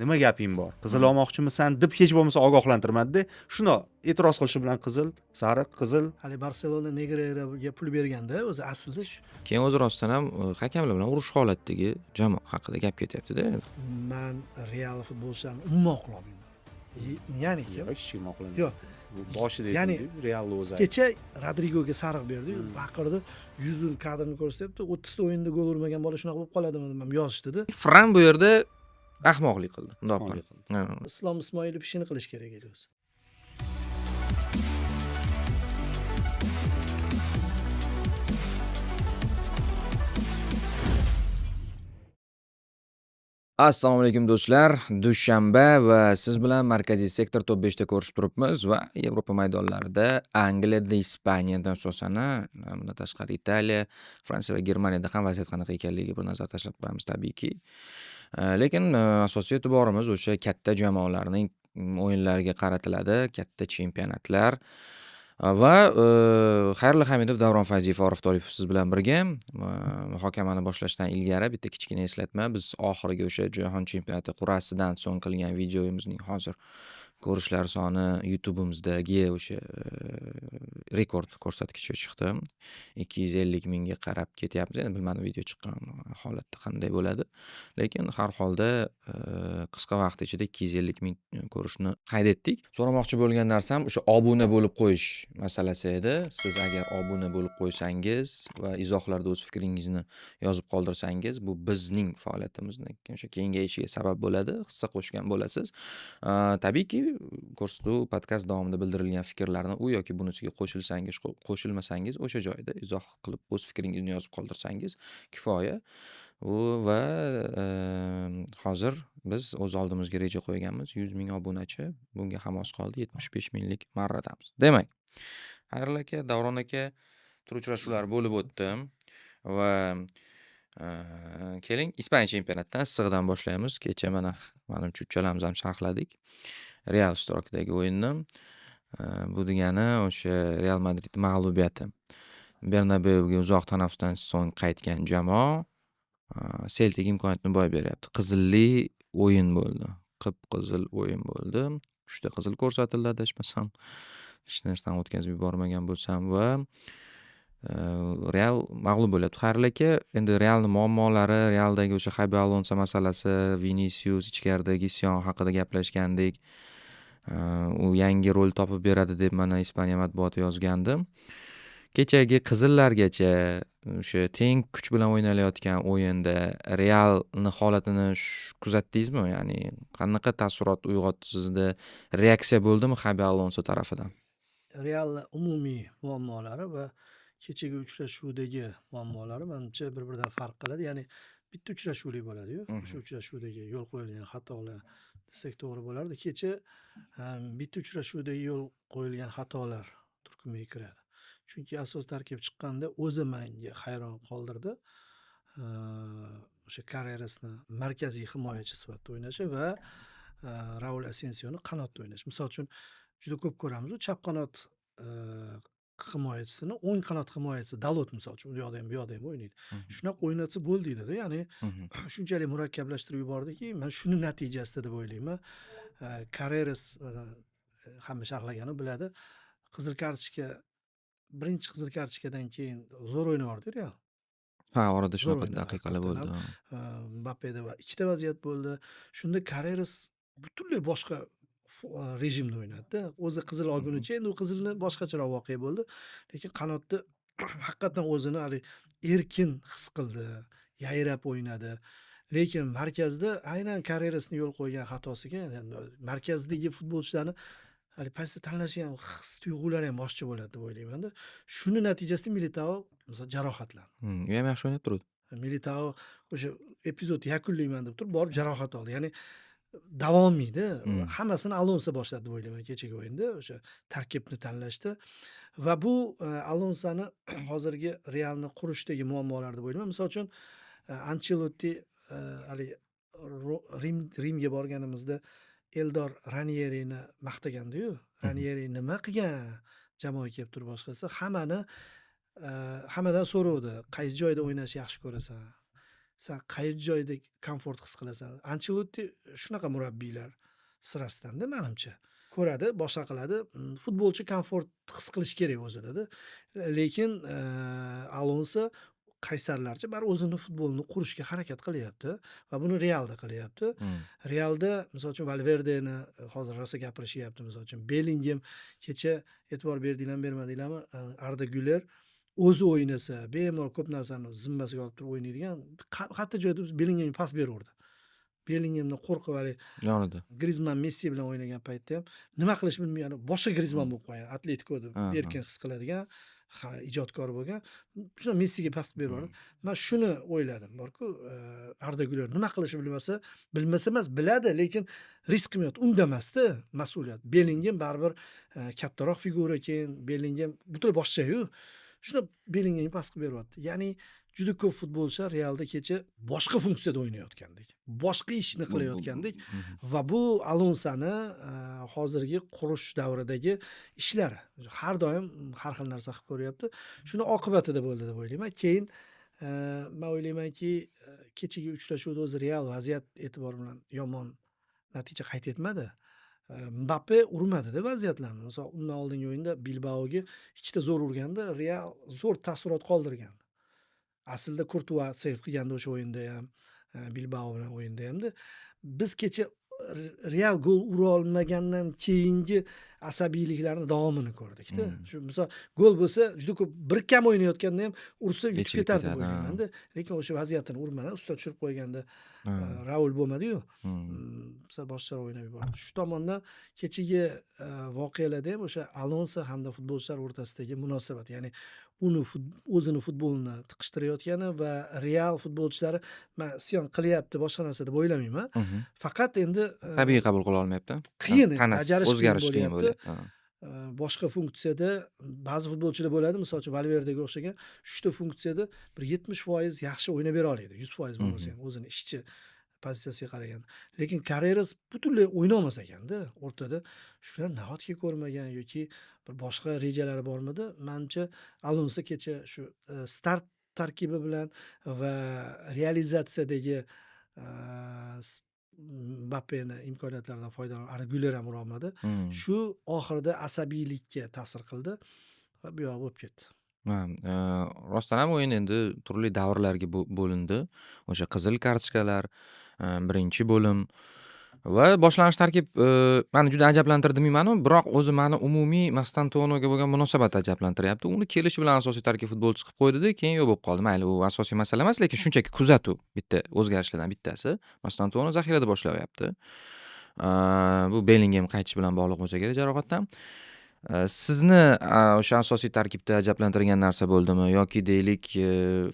nima gaping bor, qizil olmoqchimisan deb hech bo'lmasa ogohlantirmadi-da. Shundoq e'tiroz qilishi bilan qizil, sariq, qizil. Hali Barselona Negreiraga pul berganda o'zi aslida Keyin o'zi rostdan ham hakamlar bilan urush holatidagi jamoa haqida gap ketyapti-da. men Real futbolchilarini umuman oqlolmayman. Ya'ni kim? Hech kim oqlamaydi. Yo'q. Bu boshida Ya'ni Realni o'zi. Kecha Rodrigoga sariq berdi, baqirdi, yuzini kadrini ko'rsatyapti. 30 ta o'yinda gol urmagan bola shunaqa bo'lib qoladimi deb yozishdi-da. Fran bu yerda ahmoqlik qildi. Bundoq qildi. Islom Ismoilov ishini qilish kerak edi o'zi. Assalomu alaykum do'stlar. Dushanba va siz bilan markaziy sektor top 5 da ko'rishib turibmiz va Yevropa maydonlarida Angliyada, Ispaniyada asosana, bundan tashqari Italiya, Fransiya va Germaniyada ham vaziyat qanaqa ekanligiga bir nazar tashlab qo'yamiz tabiiyki. Lekin asosiy e'tiborimiz o'sha katta jamoalarning o'yinlariga qaratiladi, katta chempionatlar. Va Xayrullo Hamidov, Davron Fayziyev, Orif Tolipov siz bilan birga muhokamani boshlashdan ilgari bitta kichkina eslatma. Biz oxirgi o'sha Jahon chempionati qur'asidan so'ng qilgan videomizning hozir ko'rishlar soni YouTube'imizdagi o'sha rekord ko'rsatkichi chiqdi. 250 mingga qarab ketyapmiz. Endi bilmadim video chiqqan holatda qanday bo'ladi. Lekin har holda qisqa vaqt ichida 250 ming ko'rishni qayd etdik. So'ramoqchi bo'lgan narsam o'sha obuna bo'lib qo'yish masalasi edi. Siz agar obuna bo'lib qo'ysangiz va izohlarda o'z fikringizni yozib qoldirsangiz, bu bizning faoliyatimizni o'sha kengayishiga sabab bo'ladi, hissa qo'shgan bo'lasiz. Tabiiyki ko'rsatuv podkast davomida bildirilgan fikrlarni u yoki bunisiga qo'shilmasangiz o'sha joyda izoh qilib o'z fikringizni yozib qoldirsangiz kifoya. Va hozir biz o'z oldimizga reja qo'yganmiz 100 ming obunachi. Bunga ham oz qoldi, 75 minglik marradamiz. Demak, Xayrullo aka, Davron aka tur uchrashuvlar bo'lib o'tdi va keling Ispaniya chempionatidan issig'idan boshlaymiz. Kecha menimcha uchalamiz ham sharhladik Real ishtirokidagi o'yinni. Bu degani o'sha Real Madrid mag'lubiyati. Bernabeuga uzoq tanaffusdan so'ng qaytgan jamoa Celtic imkoniyatni boy beryapti. Qizilli o'yin bo'ldi. Qip-qizil o'yin bo'ldi. 3 ta qizil ko'rsatildi adashmasam. Hech narsadan o'tkazib yubormagan bo'lsam va Real mag'lub bo'lyapti. Xayrullo aka, endi Realning muammolari, Realdagi o'sha Xabi Alonso masalasi, Vinicius ichkaridagi isyon haqida gaplashgandik. U yangi rol topib beradi deb mana Ispaniya matbuoti yozgandi. Kechagi qizillargacha o'sha teng kuch bilan o'ynalayotgan o'yinda Realning holatini kuzatdingizmi? Ya'ni qanaqa taassurot uyg'otdi sizda? Reaksiya bo'ldimi Xabi Alonso tarafidan? Realning umumiy muammolari va kechagi uchrashuvdagi muammolari menimcha bir-biridan farq qiladi. Ya'ni bitta uchrashuvlik bo'ladi-yu. O'sha uchrashuvdagi yo'l qo'yilgan xatolar desak to'g'ri bo'lardi. Kecha bitta uchrashuvdagi yo'l qo'yilgan xatolar turkumiga kiradi. Chunki asos tarkib chiqqanda o'zi menga hayron qoldirdi. O'sha Carrerasni markaziy himoyachi sifatida o'ynashi va Raul Asensioni qanotda o'ynashi. Misol uchun juda ko'p ko'ramiz, chap qanot himoyachisini o'ng qanot himoyachisi Dalot misol uchun u yoqda ham bu yoqda ham o'ynaydi. Shunaqa o'ynatsa bo'ldi edi-da. Ya'ni shunchalik murakkablashtirib yubordiki, men shuni natijasida deb o'ylayman. Carreras hamma sharhlagani biladi. Qizil kartochka, birinchi qizil kartochkadan keyin zo'r o'ynayordi Real. Ha, orada shunaqa daqiqalar bo'ldi. Mbappeda va ikkita vaziyat bo'ldi. Shunda Carreras butunlay boshqa rejimda o'ynadi-da. O'zi qizil olgunicha endi u qizilni boshqacharoq voqea bo'ldi. Lekin qanotda haqiqatan o'zini erkin his qildi, yayrab o'ynadi. Lekin markazda aynan Carrerasni yo'l qo'ygan xatosiga markazdagi futbolchilarni hali pastda tanlashi ham his tuyg'ulari ham boshqa bo'ladi deb o'ylayman-da. Shuni natijasida Militao misol jarohatlandi. U ham yaxshi o'ynab turdi. Militao o'sha epizod yakunlayman deb turib borib jarohat oldi. Ya'ni davomiyda hammasini Alonso boshladi deb o'ylayman kechagi o'yinda o'sha tarkibni tanlashda va bu Alonsoni hozirgi Realni qurishdagi muammolar deb o'ylayman. Misol uchun Ancelotti hali Rimga borganimizda Eldor Ranierini maqtagandi-yu. Ranieri nima qilgan? Jamoaga kelib turib boshqasi hammadan so'rovdi. Qaysi joyda o'ynashni yaxshi ko'rasan? sen qaysi joyda komfort his qilasan? Ancelotti shunaqa murabbiylar sirasidan-da menimcha. Ko'radi, boshqa qiladi. Futbolchi komfort his qilishi kerak o'zida-da. Lekin Alonso qaysarlarcha baribir o'zini futbolini qurishga harakat qilyapti va buni Realda qilyapti. Realda misol uchun Valverdeni hozir rosa gapirishyapti misol uchun. Bellingham kecha e'tibor berdinglarmi, bermadinglarmi? Arda Güler o'zi o'ynasa, bemalol ko'p narsani zimmasiga olib turib o'ynaydigan, hatto joyda Bellinghamga pas beraverdi. Bellinghamdan qo'rqib hali Yonida. Griezmann Messi bilan o'ynagan paytda ham nima qilish bilmay boshqa Griezmann bo'lib qolgan. Atletikoda erkin his qiladigan, ijodkor bo'lgan. Shuna Messiga pas berib men shuni o'yladim. Borku, Arda Güler nima qilishni bilmasa emas, biladi, lekin risk qilmayapti. Unda emasda mas'uliyat. Bellingham baribir kattaroq figura ekan. Bellingham butunlay boshqa-yu. Shuna Bellinghamga pas qilib beryapti. Ya'ni juda ko'p futbolchilar Realda kecha boshqa funksiyada o'ynayotgandek, boshqa ishni qilayotgandek va bu Alonsoni hozirgi qurish davridagi ishlari har doim har xil narsa qilib ko'ryapti. Shuni oqibatida bo'ldi deb o'ylayman. Keyin men o'ylaymanki, kechagi uchrashuvda o'zi Real vaziyat e'tibor bilan yomon natija qayd etmadi. Mbappe urmadi-da vaziyatlarni. Masalan, undan oldingi o'yinda Bilbaoga ikkita zo'r urganda Real zo'r taassurot qoldirgan. Aslida Courtois seyf qilganda o'sha o'yinda ham, Bilbao bilan o'yinda hamda biz kecha Real gol ura olmagandan keyingi asabiyliklarni davomini ko'rdik-da. Shu misol gol bo'lsa, juda ko'p bir kam o'ynayotganda ham ursa yutib ketardi deb o'ylayman-da. Lekin o'sha vaziyatini urmadan ustida tushirib qo'yganda Raul bo'lmadi-yu. Misol boshqacha o'ynab yubordi. Shu tomondan kechagi voqealarda ham o'sha Alonso hamda futbolchilar o'rtasidagi munosabat, ya'ni uni o'zini futbolini tiqishtirayotgani va Real futbolchilari men isyon qilyapti, boshqa narsa deb o'ylamayman. Faqat endi tabiiy qabul qila olmayapti. Qiyin, Tanasi o'zgarish qiyin bo'lyapti. Boshqa funksiyada ba'zi futbolchilar bo'ladi, misol uchun Valverdega o'xshagan 3 ta funksiyada bir 70% yaxshi o'ynab bera oladi. 100% bo'lmasa ham o'zini ishchi pozitsiyasiga qaraganda. Lekin Carreras butunlay o'ynolmas ekanda o'rtada. Shular nahotki ko'rmagan yoki bir boshqa rejalari bormidi? Menimcha Alonso kecha shu start tarkibi bilan va realizatsiyadagi Mbappeni imkoniyatlaridan foydalanib Arda Güler ham ura olmadi. Shu oxirida asabiylikka ta'sir qildi va bu yoq bo'lib ketdi. Rostdan ham o'yin endi turli davrlarga bo'lindi. O'sha qizil kartochkalar, birinchi bo'lim va boshlang'ich tarkib meni juda ajablantirdi demayman-u, biroq o'zi meni umumiy Mastantuonoga bo'lgan munosabat ajablantiryapti. Uni kelishi bilan asosiy tarkib futbolchi qilib qo'ydi-da, keyin yo'q bo'lib qoldi. Mayli, u asosiy masala emas, lekin shunchaki kuzatuv bitta o'zgarishlardan bittasi. Mastantuono zaxirada boshlayapti. Bu Bellingham qaytishi bilan bog'liq bo'lsa kerak jarohatdan. Sizni o'sha asosiy tarkibda ajablantirgan narsa bo'ldimi yoki deylik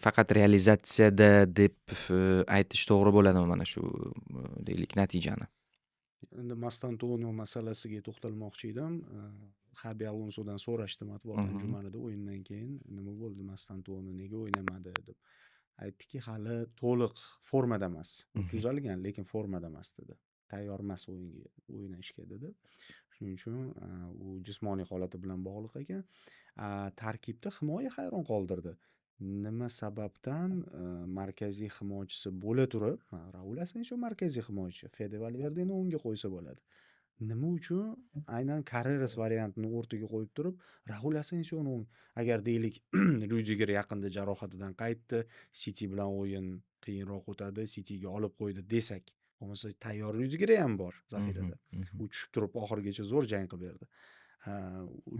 faqat realizatsiyada deb aytish to'g'ri bo'ladimi mana shu deylik natijani? Endi Mastantuono masalasiga to'xtalmoqchi edim. Xabi Alonsodan so'rashdi matbuot anjumanida o'yindan keyin, nima bo'ldi Mastantuono nega o'ynamadi deb. Aytdiki, hali to'liq formada emas. Tuzalgan, lekin formada emas dedi. Tayyor emas o'ynashga dedi. Shuning uchun u jismoniy holati bilan bog'liq ekan. Tarkibda himoya hayron qoldirdi. Nima sababdan markaziy himoyachisi bo'la turib, Raul Asensio markaziy himoyachi, Fede Valverdeni o'ngga qo'ysa bo'ladi. Nima uchun aynan Carreras variantini o'rtaga qo'yib turib, Raul Asensioni agar deylik Rudiger yaqinda jarohatidan qaytdi, City bilan o'yin qiyinroq o'tadi, Cityga olib qo'ydi desak, bo'lmasa tayyor Rudiger ham bor zaxirada. U tushib turib oxirigacha zo'r jang qilib berdi.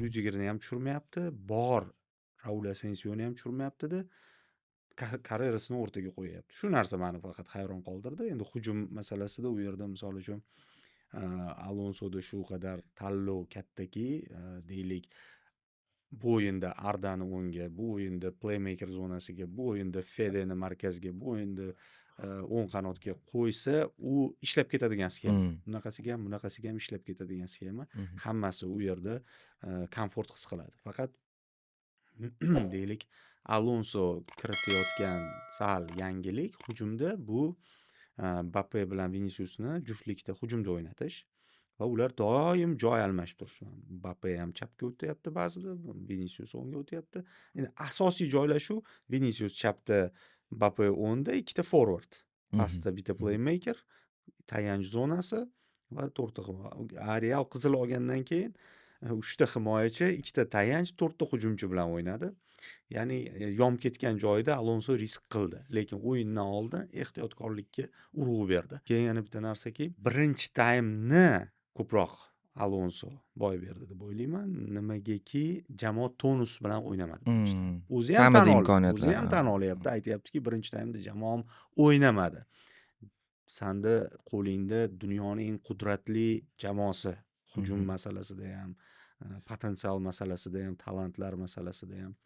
Rudigerni ham tushirmayapti, bor Raul Asensioni ham tushirmayapti-da. Carrerasni o'rtaga qo'yapti. Shu narsa meni faqat hayron qoldirdi. Endi hujum masalasida u yerda misol uchun Alonsoda shu qadar tanlov kattaki, deylik bu o'yinda Ardani o'ngga, bu o'yinda playmaker zonasiga, bu o'yinda Fedeni markazga, bu o'yinda o'ng qanotga qo'ysa, u ishlab ketadigan sxema. Bunaqasiga ham ishlab ketadigan sxema. Hammasi u yerda komfort his qiladi. Faqat deylik Alonso kiritayotgan sal yangilik hujumda bu Mbappe bilan Viniciusni juftlikda hujumda o'ynatish va ular doim joy almashtirish. Mbappe ham chapga o'tyapti ba'zida, Vinicius o'ngga o'tyapti. Endi asosiy joylashuv Vinicius chapda Mbappe o'ngda, ikkita forvard. Mhm. Pastda bitta playmaker, tayanch zonasi va to'rtta himoya. Real qizil olgandan keyin 3 ta himoyachi, ikkita tayanch, 4 ta hujumchi bilan o'ynadi. Ya'ni yonib ketgan joyida Alonso risk qildi, lekin o'yindan oldin ehtiyotkorlikka urg'u berdi. Keyin yana bitta narsaki, birinchi taymni ko'proq Alonso boy berdi deb o'ylayman. Nimagaki jamoa tonus bilan o'ynamadi birinchi taym. O'zi ham Kamida tan o'zi imkoniyatlar. ham tan olyapti, aytyaptiki, birinchi taymda jamoam o'ynamadi. Sanda qo'lingda dunyoning eng qudratli jamoasi, hujum masalasida ham, potensial masalasida ham, talantlar masalasida ham.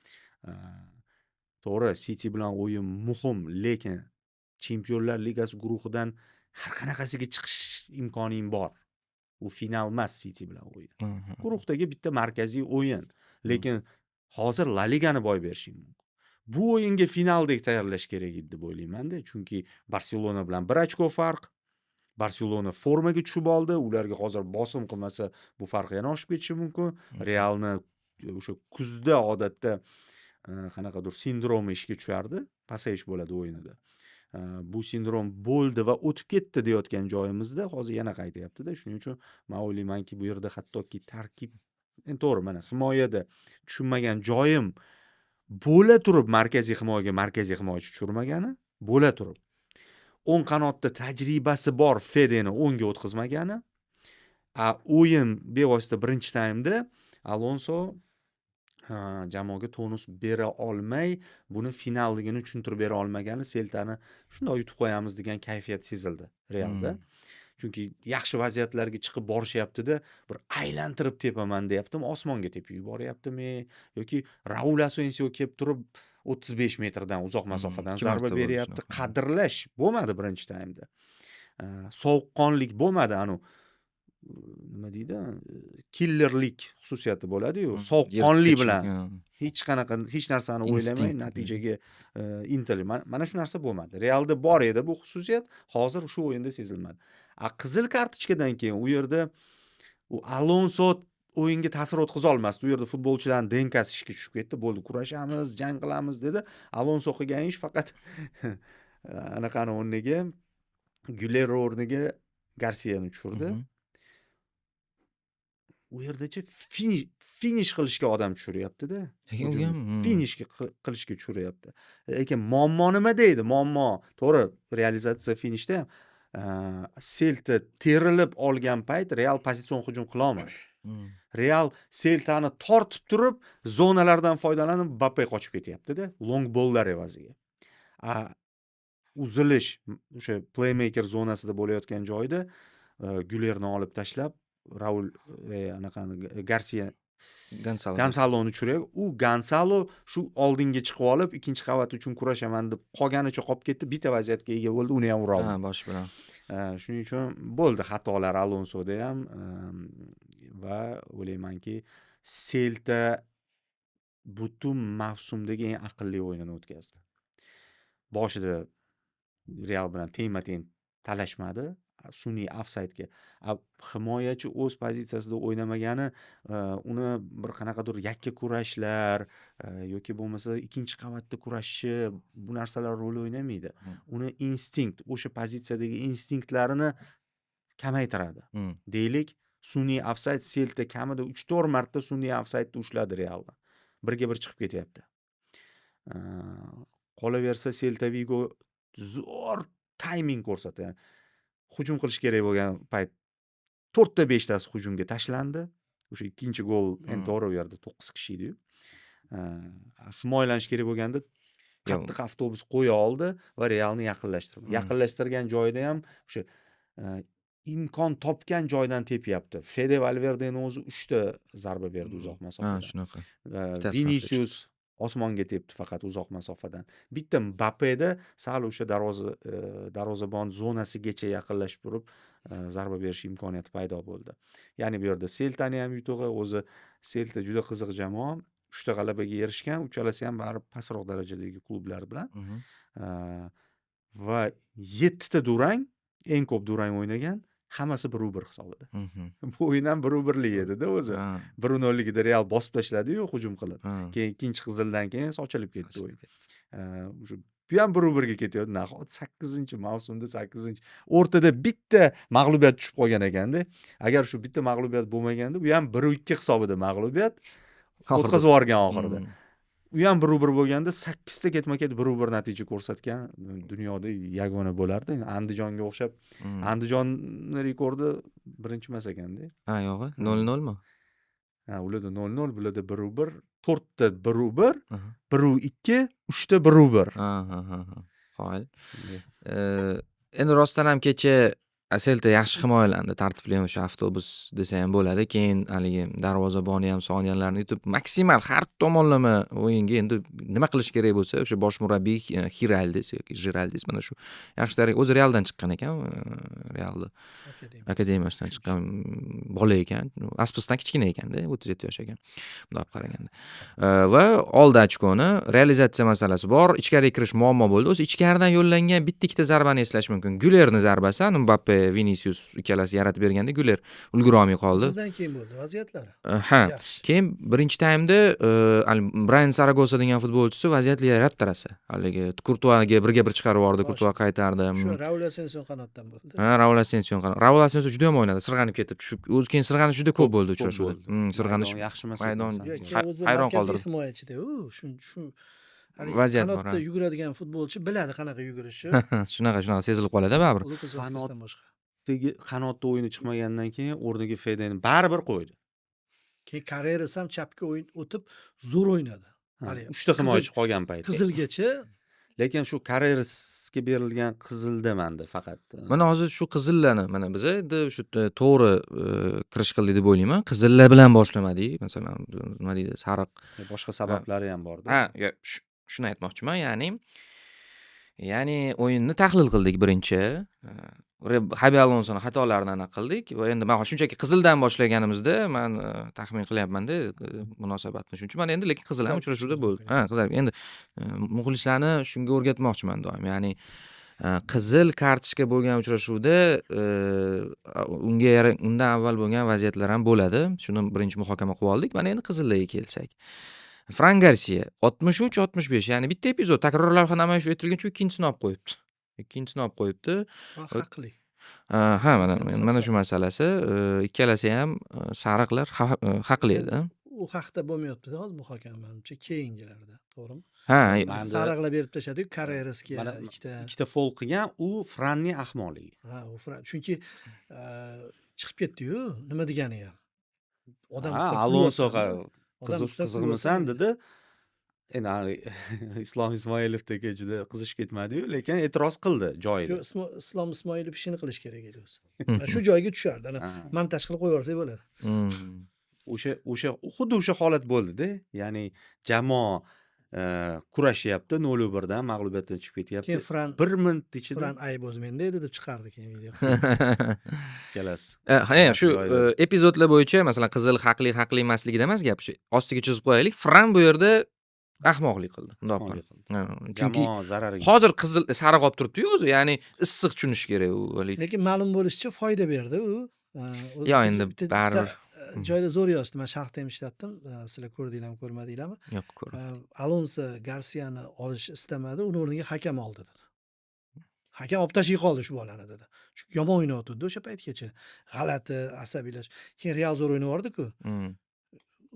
To'g'ri, City bilan o'yin muhim, lekin Chempionlar Ligasi guruhidan har qanaqasiga chiqish imkoning bor. U final emas City bilan o'yin. Guruhdagi bitta markaziy o'yin, lekin hozir La Ligani boy berishing mumkin. Bu o'yinga finaldek tayyorlash kerak edi deb o'ylayman-da, chunki Barselona bilan 1 ochko farq. Barselona formaga tushib oldi, ularga hozir bosim qilmasa bu farq yana oshib ketishi mumkin. Realni o'sha kuzda odatda qanaqadir sindromi ishga tushardi, pasayish bo'ladi o'yinida. Bu sindrom bo'ldi va o'tib ketdi deyotgan joyimizda hozir yana qaytyapti-da. Shuning uchun men o'ylaymanki, bu yerda hattoki tarkib to'g'ri, mana himoyada tushunmagan joyim bo'la turib markaziy himoyachi tushirmagani, bo'la turib o'ng qanotda tajribasi bor Fedeni o'ngga o'tkazmagani, o'yin bevosita birinchi taymda Alonso jamoaga tonus bera olmay, buni finalligini tushuntirib bera olmagani Seltani shunday yutib qo'yamiz degan kayfiyat sezildi Realda. Chunki yaxshi vaziyatlarga chiqib borishyapti-da, bir aylantirib tepaman deyaptimi, osmonga tepib yuboryaptimi yoki Raul Asensio kelib turib 35 metrdan uzoq masofadan zarba beryapti. Qadrlash bo'lmadi birinchi taymda. Sovuqqonlik bo'lmadi, nima deydi, killerlik xususiyati bo'ladi-yu, sovuqqonlik bilan hech narsani o'ylamay natijaga intilib. Mana shu narsa bo'lmadi. Realda bor edi bu xususiyat, hozir shu o'yinda sezilmadi. Qizil kartochkadan keyin u yerda Alonso o'yinga ta'sir o'tkaza olmasdi. U yerda futbolchilarning DNKsi ishga tushib ketdi. Bo'ldi, kurashamiz, jang qilamiz dedi. Alonso qilgan ish faqat anaqani o'rniga, Güler o'rniga Garsiani tushirdi. U yerdachi finish qilishga odam tushiryapti-da. Finish qilishga tushiryapti. Lekin muammo nima deydi? Muammo, to'g'ri, realizatsiya finishda ham Selta terilib olgan payt Real pozitsion hujum qila olmadi. Real Seltani tortib turib, zonalardan foydalanib Mbappe qochib ketyapti-da, long bollar evaziga. Uzilish o'sha playmaker zonasida bo'layotgan joyda Gülerni olib tashlab, Raul Gonsaloni tushiradi. U Gonsalo shu oldinga chiqib olib, ikkinchi qavat uchun kurashaman deb qolganicha qolib ketdi, bitta vaziyatga ega bo'ldi, uni ham ura oldi. Bosh bilan. Shuning uchun bo'ldi xatolar Alonsoda ham va o'ylaymanki, Selta butun mavsumdagi eng aqlli o'yinini o'tkazdi. Boshida Real bilan tengma-teng talashmadi. Sun'iy ofsaydga. Himoyachi o'z pozitsiyasida o'ynamagani, uni bir qanaqadir yakka kurashlar yoki bo'lmasa ikkinchi qavatda kurashishi, bu narsalar rol o'ynamaydi. Uni instinkt, o'sha pozitsiyadagi instinktlarini kamaytiradi. Deylik, sun'iy ofsayd Selta kamida 3-4 marta sun'iy ofsaydni ushladi Realda. Birga bir chiqib ketyapti. Qolaversa Selta Vigo zo'r tayming ko'rsatdi. Hujum qilish kerak bo'lgan payt 4 ta 5 tasi hujumga tashlandi. O'sha ikkinchi gol to'g'ri, u yerda 9 kishi edi-yu. Himoyalanish kerak bo'lganda qattiq avtobus qo'ya oldi va Realni yaqinlashtirdi. Yaqinlashtirgan joyida ham o'sha imkon topgan joydan tepyapti. Fede Valverdening o'zi 3 ta zarba berdi uzoq masofadan. Shunaqa. Vinicius osmonga tepdi faqat uzoq masofadan. Bitta Mbappeda sal o'sha darvozabon zonasigacha yaqinlashib turib zarba berish imkoniyati paydo bo'ldi. Ya'ni bu yerda Seltani ham yutug'i, o'zi Selta juda qiziq jamoa, 3 ta g'alabaga erishgan, uchalasi ham baribir pastroq darajadagi klublar bilan. Va 7 ta durang, eng ko'p durang o'ynagan, hammasi 1-1 hisobida. Bu o'yin ham 1-1lik edi-da o'zi. 1-0ligida Real bosib tashladi-yu hujum qilib. Keyin ikkinchi qizildan keyin sochilib ketdi o'yin. O'sha Bu ham 1-1 ga ketyapti. Nahot 8-mavsumda 8 o'rtada bitta mag'lubiyat tushib qolgan ekanda. Agar shu bitta mag'lubiyat bo'lmaganda, bu ham 1-2 hisobida mag'lubiyat o'tkazib yuborgan oxirida. U ham 1-1 bo'lganda 8 ta ketma-ket 1-1 natija ko'rsatgan dunyoda yagona bo'lardi. Andijonga o'xshab, Andijonning rekordi birinchi emas ekanda. Ha, yo'g'i, 0-0 mi? Ha, ularda 0-0, bularda 1-1, 4 ta 1-1, 1-2, 3 ta 1-1. Ha. Qoyil. Endi rostdan ham kecha Celta yaxshi himoyalandi, tartibli o'sha avtobus desa ham bo'ladi. Keyin haligi darvozaboni ham soniyalarini yutib, maksimal har tomonlama o'yinga endi nima qilish kerak bo'lsa, o'sha bosh murabbiy Giraldis yoki Giraldis mana shu yaxshi o'zi Realdan chiqqan ekan, Realda akademiyasidan chiqqan bola ekan. Aspasdan kichkina ekanda, 37 yosh ekan. Bunday qaraganda. Va oldi ochkoni, realizatsiya masalasi bor, ichkariga kirish muammo bo'ldi. O'zi ichkaridan yo'llangan bitta-ikkita zarbani eslash mumkin. Gülerning zarbasi, Mbappe, Vinicius ikkalasi yaratib berganda Güler ulgura olmay qoldi. Sizdan keyin bo'ldi vaziyatlari. Ha. Yaxshi. Keyin birinchi taymda Brian Saragosa degan futbolchisi vaziyatli yaratdi rosa. Haligi Kurtuaga birga bir chiqarib yubordi, Kurtua qaytardi. Shu Raul Asensio qanotdan bo'ldi. Ha, Raul Asensio juda ham o'ynadi, sirg'anib ketib tushib. O'zi keyin sirg'anish juda ko'p bo'ldi uchrashuvda. Sirg'anish yaxshi emas. hayron qoldirdi. Himoyachida shu Vaziyat bor, qanotda ha. yuguradigan futbolchi biladi qanaqa yugurishni. Shunaqa sezilib qoladi baribir. Lukas Vaskesdan boshqa. Qanotda o'yini chiqmagandan keyin o'rniga Fedeni baribir qo'ydi. Keyin Carreras ham chapga o'tib zo'r o'ynadi. Hali 3 ta himoyachi qolgan paytda. Qizilgacha Lekin shu Carrerasga berilgan qizilda menda faqat. Mana hozir shu qizillarni mana biz endi shu to'g'ri kirish qildik deb o'ylayman. Qizillar bilan boshlamadik. Masalan, nima deydi, sariq. Boshqa sabablari ham bor-da. Ha, shuni aytmoqchiman, ya'ni o'yinni tahlil qildik birinchi. Xabi Alonsoni xatolarini aniq qildik va endi men shunchaki qizildan boshlaganimizda men taxmin qilyapman-da munosabatni. Shuning uchun men endi lekin qizil ham uchrashuvda bo'ldi. Ha, qizil. Endi muxlislarni shunga o'rgatmoqchiman doim. Ya'ni qizil kartochka bo'lgan uchrashuvda undan avval bo'lgan vaziyatlar ham bo'ladi. Shuni birinchi muhokama qilib oldik. Mana endi qizillarga kelsak. Fran Garcia 63-65, ya'ni bitta epizod takror lavha namoyish etilgancha ikkinchisini olib qo'yibdi. haqli. Ha, mana shu masalasi. Ikkalasi ham sariqlar haqli edi. U haqda bo'lmayapti hozir muhokama menimcha keyingilarda, to'g'rimi? Ha, Sariqlar berib tashladi-ku Carrerasga ikkita foul qilgan, u Franning ahmoqligi. Ha, u Fran chunki chiqib ketdi-yu, nima degani ham. Odam ustida Alonsoga qiziqmisan dedi. Endi Islom Ismoilovdagi juda qizish ketmadi-yu, lekin e'tiroz qildi joyida. Islom Ismoilov ishini qilish kerak edi o'zi. Shu joyga tushardi. Montaj qilib qo'yib yuborsak bo'ladi. Xuddi o'sha holat bo'ldi-da. Ya'ni jamoa kurashyapti, 0-1 dan mag'lubiyatdan chiqib ketyapti. Keyin Fran 1 minut ichida Fran ayb o'z menda edi deb chiqardi keyin video. kelasi. Shu epizodlar bo'yicha masalan qizil haqli emasligida emas gap, shu ostiga chizib qo'yaylik. Fran bu yerda ahmoqlik qildi. Bundoq qildi. Chunki jamoa zarariga. hozir qizil sariq olib turibdi-yu o'zi, ya'ni issiq tushunish kerak u. Lekin ma'lum bo'lishicha foyda berdi u. Yo'q, endi baribir joyda zo'r yozdi. Men sharhda ham ishlatdim. Sizlar ko'rdinglarmi, ko'rmadinglarmi? yo'q, ko'rdim. Alonso Garsiani olish istamadi, uni o'rniga hakam oldi dedi. Hakam olib tashlay qoldi shu bolani dedi. Chunki yomon o'ynayotdi o'sha paytgacha. G'alati, asabiylash. Keyin Real zo'r o'ynayordi-ku.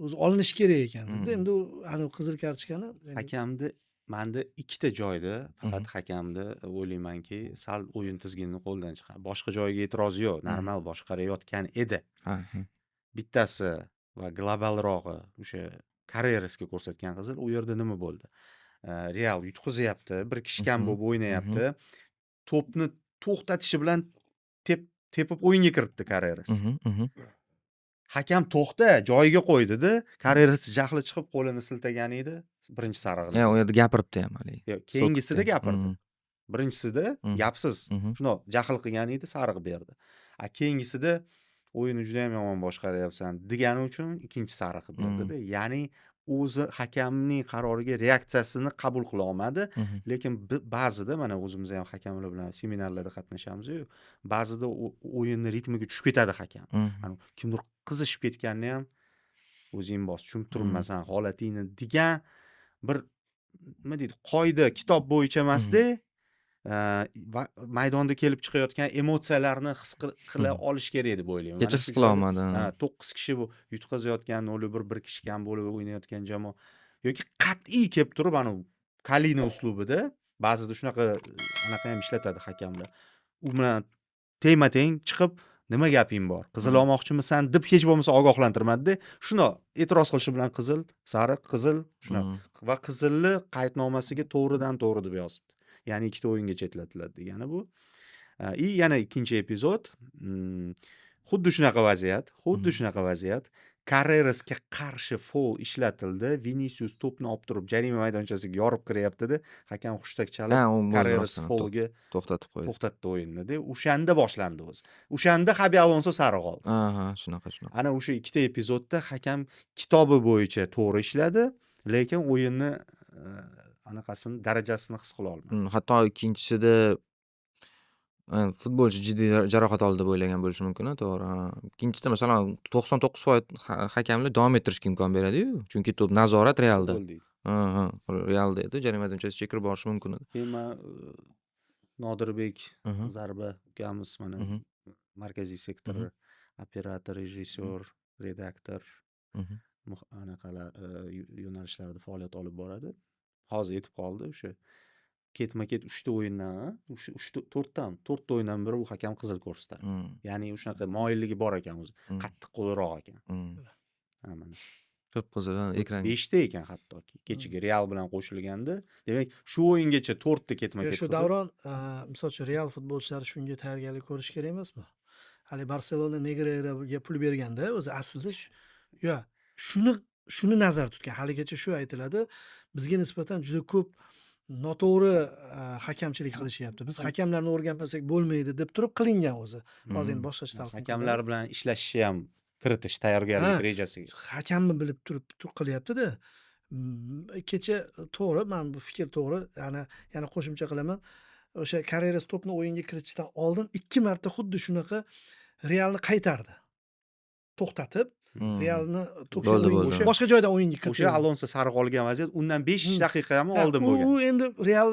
O'zi olinish kerak ekan dedi. Endi anu qizil kartochkani Hakamni menda ikkita joyda faqat hakamni o'ylaymanki sal o'yin tizginini qo'ldan chiqardi. Boshqa joyga e'tiroz yo'q, normal boshqarayotgan edi. Bittasi va globalrog'i o'sha Carrerasga ko'rsatgan qizil, u yerda nima bo'ldi? Real yutqizyapti, bir kishi kam bo'lib o'ynayapti. To'pni to'xtatishi bilan tepib o'yinga kiritdi Carreras. Hakam to'xta, joyiga qo'ydi-da, Carreras jahli chiqib qo'lini siltagan edi, birinchi sariqni. U yerda gapiribdi ham hali. Yo'q, keyingisida gapirdi. Birinchisida gapsiz, shundoq jahl qilgan edi, sariq berdi. Keyingisida o'yinni juda ham yomon boshqaryapsan degani uchun ikkinchi sariq berdi-da. Ya'ni o'zi hakamning qaroriga reaksiyasini qabul qila olmadi, lekin ba'zida mana o'zimiz ham hakamlar bilan seminarlarda qatnashamiz-ku, ba'zida o'yinning ritmiga tushib ketadi hakam. Kimdir qizishib ketganini ham o'zing bos, tushunib turmasan holatingni degan bir nima deydi, qoida kitob bo'yicha emasda, va maydonda kelib chiqayotgan emotsiyalarni his qila olish kerak deb o'ylayman. Kecha his qila olmadim. 9 kishi bu yutqazayotgan 0-1 bir kishi kam bo'lib o'ynayotgan jamoa yoki qat'iy kelib turib ana Kalina uslubida ba'zida shunaqa anaqa ham ishlatadi hakamlar. U bilan teng chiqib nima gaping bor? Qizil olmoqchimisan deb hech bo'lmasa ogohlantirmadi-da. Shuni e'tiroz qilishi bilan qizil, sariq, qizil, shunaqa va qizilni qaydnomasiga to'g'ridan to'g'ri deb yozibdi. Ya'ni ikkita o'yinga chetlatiladi degani bu. Yana ikkinchi epizod, xuddi shunaqa vaziyat. Carrerasga qarshi foul ishlatildi. Vinicius to'pni olib turib jarima maydonchasiga yorib kiryapti-da. Hakam hushtak chalib Carreras foulga to'xtatdi o'yinni-da. O'shanda boshlandi o'zi. O'shanda Xabi Alonso sariq oldi. Shunaqa. Ana o'sha ikkita epizodda hakam kitobi bo'yicha to'g'ri ishladi, lekin o'yinni anaqasini darajasini his qila olmadi. Hatto ikkinchisida futbolchi jiddiy jarohat oldi deb o'ylagan bo'lishi mumkin, to'g'ri. Ikkinchisida masalan 99% hakamlar davom ettirishga imkon beradi-yu, chunki to'p nazorat Realda. Realda edi, jarima maydonchasiga kirib borishi mumkin edi. Keyin Nodirbek Zarba ukamiz mana markaziy sektor operator, rejissyor, redaktor anaqalar yo'nalishlarda faoliyat olib boradi. Hozir yetib qoldi o'sha ketma-ket 3 ta o'yindan, 4ta o'yindan biri u hakam qizil ko'rsatadi. Ya'ni shunaqa moyilligi bor ekan o'zi. Qattiq qo'lroq ekan. Mana. Ko'p qizil ekranga. 5 ta ekan hattoki. Kechiga Real bilan qo'shilganda, demak, shu o'yingacha 4 ta ketma-ket. Shu davron, misol uchun Real futbolchilari shunga tayyorgarlik ko'rish kerak emasmi? Hali Barselona Negreiraga pul berganda o'zi aslida shuni nazarda tutgan. Haligacha shu aytiladi. Bizga nisbatan juda ko'p noto'g'ri hakamchilik qilishyapti. Biz hakamlarni o'rganmasak bo'lmaydi deb turib qilingan o'zi. Hozir endi boshqacha talqin. Hakamlar bilan ishlashni ham kiritish tayyorgarlik rejasiga. Hakamni bilib turib qilyapti-da. Kecha to'g'ri, men bu fikr to'g'ri. Yana qo'shimcha qilaman. O'sha Carreras to'pni o'yinga kiritishdan oldin 2 marta xuddi shunaqa Realni qaytardi. To'xtatib Realni boshqa joydan o'yinga kiritdi. O'sha Alonso sariq olgan vaziyat undan 5 daqiqa ham oldin bo'lgan. U endi Real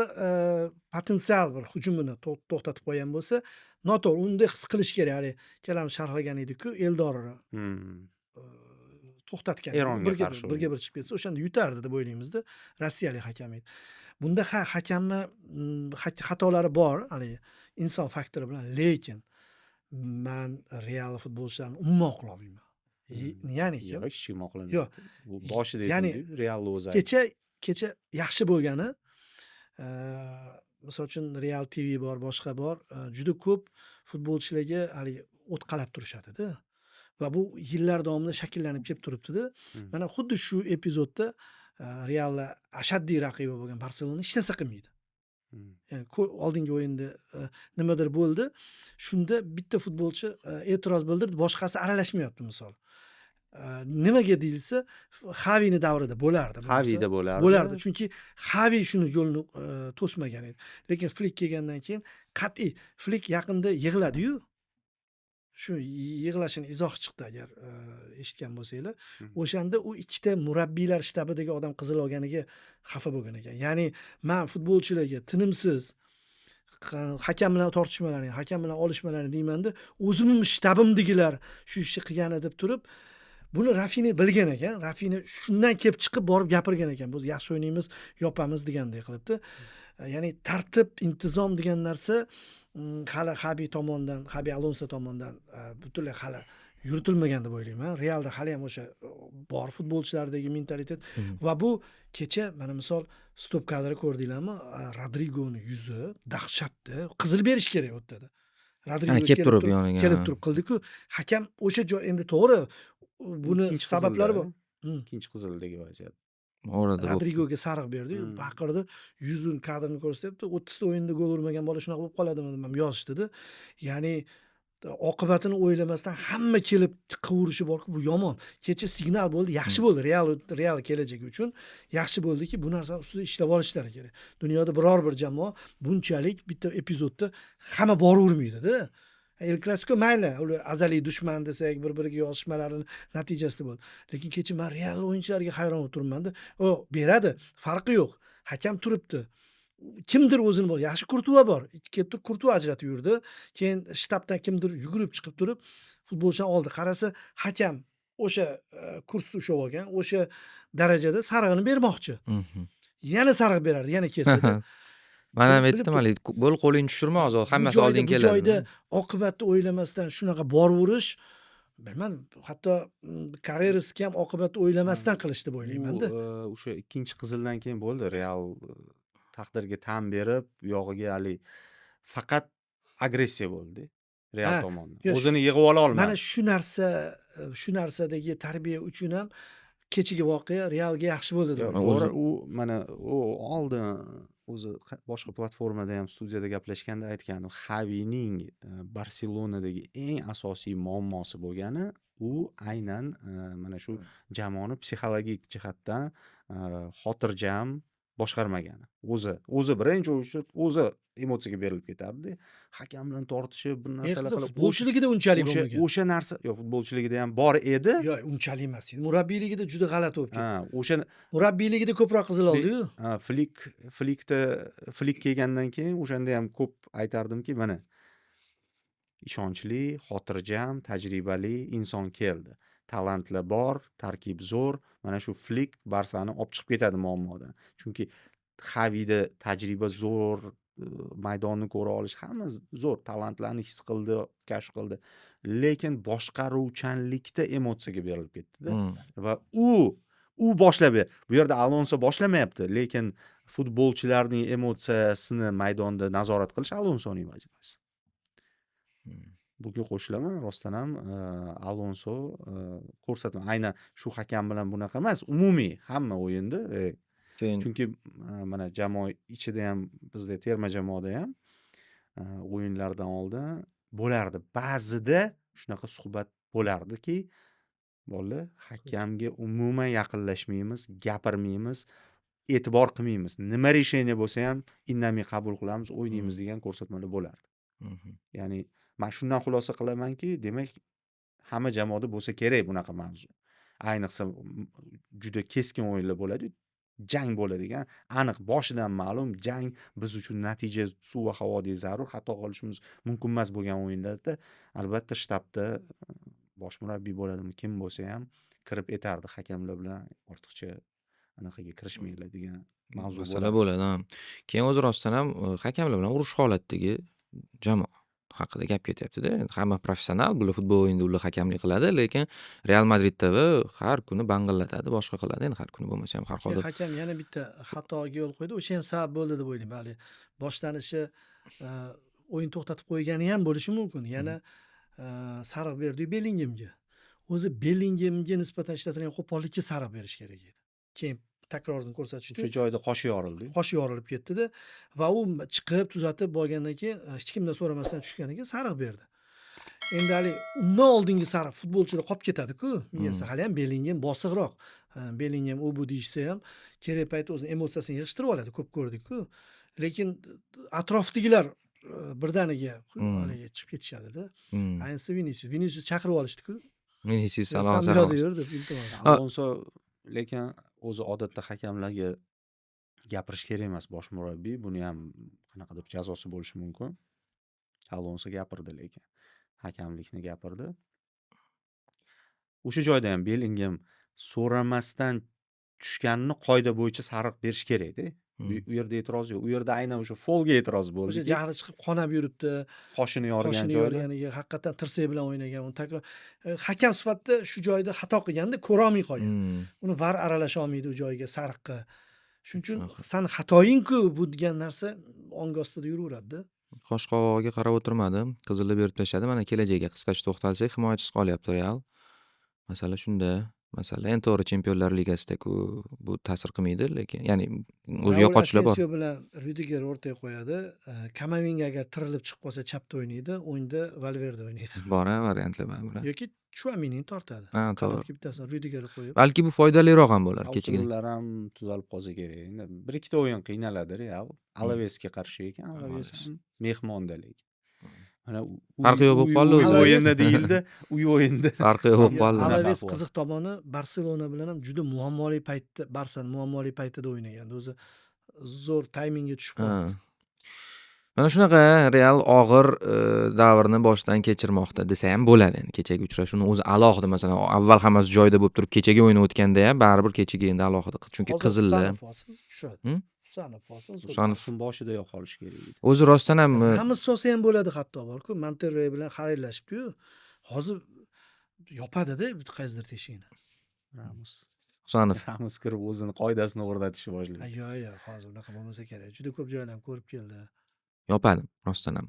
potensial bir hujumini to'xtatib qo'ygan bo'lsa, noto'g'ri, unda his qilish kerak. Hali kelamiz sharhlagan edik-ku, Eldor to'xtatgan. Birga bir chiqib ketsa, o'shanda yutardi deb o'ylaymiz-da. Rossiyalik hakam edi. Bunda hakamni xatolari bor, hali inson faktori bilan, lekin men Real futbolchilarini umuman oqlolmayman. Ya'ni hech kim oqlamaydi. Bu boshida aytdi, Real o'zi. Kecha yaxshi bo'lgani, misol uchun Real TV bor, boshqa bor, juda ko'p futbolchilarga hali o't qalab turishadi-da. Va bu yillar davomida shakllanib kelib turibdi-da. Mana xuddi shu epizodda Realda ashaddiy raqibi bo'lgan Barselona hech narsa qilmaydi. Ya'ni oldingi o'yinda nimadir bo'ldi. Shunda bitta futbolchi e'tiroz bildirdi, boshqasi aralashmayapti misol. Nimaga deyilsa, Xavini davrida bo'lardi. Xavida bo'lardi. Chunki Xavi shuni yo'lni to'smagan edi. Lekin Flick kelgandan keyin qat'iy Flick yaqinda yig'ladi-yu. Shu yig'lashini izoh chiqdi agar eshitgan bo'lsanglar. O'shanda u ikkita murabbiylar shtabidagi odam qizil olganiga xafa bo'lgan ekan. Ya'ni men futbolchilarga tinimsiz hakam bilan tortishmalarni, hakam bilan olishmalarni deymanda, o'zimning shtabimdagilar shu ishni qilgan deb turib, buni Rafini bilgan ekan. Rafini shundan kelib chiqib borib gapirgan ekan. Biz yaxshi o'ynaymiz, yopamiz degandek qilibdi. Ya'ni tartib, intizom degan narsa hali Xabi Alonso tomonidan butunlay hali yuritilmagan deb o'ylayman. Realda hali ham o'sha bor futbolchilardagi mentalitet va bu kecha mana misol stop kadri ko'rdinglarmi? Rodrigoni yuzi dahshatda, qizil berish kerak o'tdi. Rodrigo kelib turib yoniga. Kelib turib qildi-ku, hakam o'sha joy endi to'g'ri buni sabablari bor. Ikkinchi qizildagi vaziyat. Rodrigoga sariq berdi, baqirdi, yuzini kadrini ko'rsatyapti. 30 ta o'yinda gol urmagan bola shunaqa bo'lib qoladimi deb yozishdi-da. Ya'ni oqibatini o'ylamasdan hamma kelib qivurishi bor-ku, bu yomon. Kecha signal bo'ldi, yaxshi bo'ldi. Real kelajagi uchun yaxshi bo'ldiki, bu narsa ustida ishlab olishlari kerak. Dunyoda biror bir jamoa bunchalik bitta epizodda hamma boravermaydi-da. El Clasico mayli, ular azaliy dushman desak, bir-biriga yozishmalarining natijasida bo'ldi. Lekin kecha men Real o'yinchilariga hayron bo'lib turibman-da. O beradi, farqi yo'q. Hakam turibdi. Kimdir o'zini bor. Yaxshi Kurtuva bor. Kelib turib Kurtuva ajratib yurdi. Keyin shtabdan kimdir yugurib chiqib turib futbolchini oldi. Qarasa, hakam o'sha kursni ushlab olgan, o'sha darajada sarig'ini bermoqchi. Mhm. Yana sariq berardi, yana kelsa-da. Men ham Bilib aytdim hali bo'l qo'lingni tushirma hozir hammasi bu oldin joyda keladi. oqibatni o'ylamasdan shunaqa boraverish, bilmadim, hatto karyerasiga ham oqibatni o'ylamasdan qilish deb U o'ylayman-da. o'sha ikkinchi qizildan keyin bo'ldi. Real taqdirga tan berib, u yog'iga hali faqat agressiya bo'ldi Real Ha, tomonidan. yo, O'zini yig'ib ola Mana olmadi. shu narsadagi tarbiya uchun ham kechagi voqea Realga yaxshi bo'ldi deb Yo, o'ylayman. to'g'ri, u mana u oldin o'zi boshqa platformada ham studiyada gaplashganda aytgandi. Xavining Barselonadagi eng asosiy muammosi bo'lgani u aynan mana shu jamoani psixologik jihatdan xotirjam boshqarmagani. O'zi birinchi o'zi emotsiyaga berilib ketardi. Hakam bilan tortishib, bir narsalar Qiziq, qilib futbolchiligida unchalik bo'lmagan. o'sha narsa yo'q, futbolchiligida ham bor edi. Yo'q, unchalik emas. Murabbiyligida juda g'alati bo'lib ketdi. Ha, o'sha Murabbiyligida ko'proq qizil oldi-yu. Flik kelgandan keyin o'shanda ham ko'p aytardimki, mana ishonchli, xotirjam, tajribali inson keldi. Talantlar bor, tarkib zo'r. Mana shu Flik Barsani olib chiqib ketadi muammodan. Chunki Xavida tajriba zo'r, maydonni ko'ra olish hamma zo'r, talantlarni his qildi, kashf qildi. Lekin boshqaruvchanlikda emotsiyaga berilib ketdi-da. Va u boshlab ber. Bu yerda Alonso boshlamayapti, lekin futbolchilarning emotsiyasini maydonda nazorat qilish Alonsoning vazifasi. Buga qo'shilaman, rostdan ham Alonso ko'rsatma. Aynan shu hakam bilan bunaqa emas, umumiy hamma o'yinda. Chunki mana jamoa ichida ham, bizda terma jamoada ham o'yinlardan oldin bo'lardi. Ba'zida shunaqa suhbat bo'lardiki, bolalar hakamga umuman yaqinlashmaymiz, gapirmaymiz, e'tibor qilmaymiz. Nima решение bo'lsa ham indamay qabul qilamiz, o'ynaymiz degan ko'rsatmalar bo'lardi. Ya'ni men shundan xulosa qilamanki, demak hamma jamoada bo'lsa kerak bunaqa mavzu. Ayniqsa juda keskin o'yinlar bo'ladi, jang bo'ladigan, aniq boshidan ma'lum jang biz uchun natija suv va havodek zarur, xato qilishimiz mumkin emas bo'lgan o'yinlarda albatta shtabda bosh murabbiy bo'ladimi, kim bo'lsa ham kirib etardi hakamlar bilan ortiqcha anaqaga kirishmanglar degan mavzu masala bo'ladi. Keyin o'zi rostdan ham hakamlar bilan urush holatdagi jamoa haqida gap ketyapti-da. Hamma professional, bular futbol o'yinida ular hakamlik qiladi, lekin Real Madridda har kuni bang'illatadi, boshqa qiladi. Endi har kuni bo'lmasa ham har holda Hakam yana bitta xatoga yo'l qo'ydi. O'sha ham sabab bo'ldi deb o'ylayman. Hali boshlanishi o'yin to'xtatib qo'ygani ham bo'lishi mumkin. Yana sariq berdi Bellingemga. O'zi Bellingemga nisbatan ishlatilgan qo'pollikka sariq berish kerak edi. Keyin takrorini ko'rsatishdi. O'sha joyda qoshi yorildi. Qoshi yorilib ketdi-da va u chiqib tuzatib bo'lgandan keyin hech kimdan so'ramasdan tushganiga sariq berdi. Endi hali undan oldingi sariq futbolchida qolib ketadi-ku. Miyasida hali ham Bellingem bosiqroq. Bellingem u bu deyishsa ham kerak paytda o'zini emotsiyasini yig'ishtirib oladi, ko'p ko'rdik-ku. Lekin atrofdagilar birdaniga haliga chiqib ketishadi-da. Ayniqsa Vinicius chaqirib olishdi-ku. Vinicius Sen salom buyoqda yur deb iltimos. Alonso lekin o'zi odatda hakamlarga gapirish kerak emas bosh murabbiy, buni ham qanaqadir jazosi bo'lishi mumkin. Alonso gapirdi, lekin hakamlikni gapirdi. O'sha joyda ham Bellingham so'ramasdan tushganini qoida bo'yicha sariq berish kerak-da. U yerda e'tiroz yo'q. U yerda aynan o'sha folga e'tiroz bo'ldi. O'sha jahli chiqib qonab yuribdi. Qoshini yorgan Qoshini joyda. yorganiga haqiqatan tirsak bilan o'ynagan. Uni takror hakam sifatida shu joyda xato qilganda ko'ra olmay qolgan. Uni VAR aralasha olmaydi u joyga sariqqa. Shuning uchun san xatoying-ku bu degan narsa ong ostida yuraveradi-da. Qosh qovog'iga qarab o'tirmadi. Qizilni berib tashladi. Mana kelajagiga qisqacha to'xtalsak, himoyachisiz qolyapti Real. Masala shunda. Masala endi to'g'ri Chempionlar Ligasida-ku bu ta'sir qilmaydi, lekin ya'ni o'zi yo'qotishlar bor. Asensio bilan Rudiger o'rtaga qo'yadi. Kamavinga agar tirilib chiqib qolsa chapda o'ynaydi, o'ngda Valverde o'ynaydi. Bor variantlar bor. Yoki Chouameni tortadi. Ha, to'g'ri. Qanotga bittasini Rudigerga qo'yib. Balki bu foydaliroq ham bo'lar kechagina. Ular ham tuzalib qolsa kerak. Endi bir ikkita o'yin qiynaladi Real. Alavesga qarshi ekan, Alaves ham mehmonda lekin. Mana farqi yo'q bo'lib qoldi o'zi. O'yinda deyildi, uy o'yinda. Farqi yo'q bo'lib qoldi. Alaves qiziq tomoni Barselona bilan ham juda muammoli paytda, Barsa muammoli paytida o'ynagandi. O'zi zo'r taymingga tushib Ha. qolibdi. Mana shunaqa Real og'ir davrni boshdan kechirmoqda desa ham bo'ladi. Endi kechagi uchrashuvni o'zi alohida, masalan, avval hammasi joyida bo'lib turib, kechagi o'yin o'tganda ham baribir kechagi endi alohida, chunki Hozir qizillar. Husanov hosil tushadi. Hm? Husanov hosil zo'r. Husanov Mavsum boshidayoq qolishi kerak edi. o'zi rostdan ham Ramos solsa ham bo'ladi hatto borku. Monterrey bilan xayrlashibdi-yu. Hozir yopadi-da qaysidir teshikni. Husanov Ramos kirib o'zini qoidasini o'rnatishni boshladi. Yo'q, hozir unaqa bo'lmasa kerak. Juda ko'p joylarni ko'rib keldi. yopadi rostdan ham.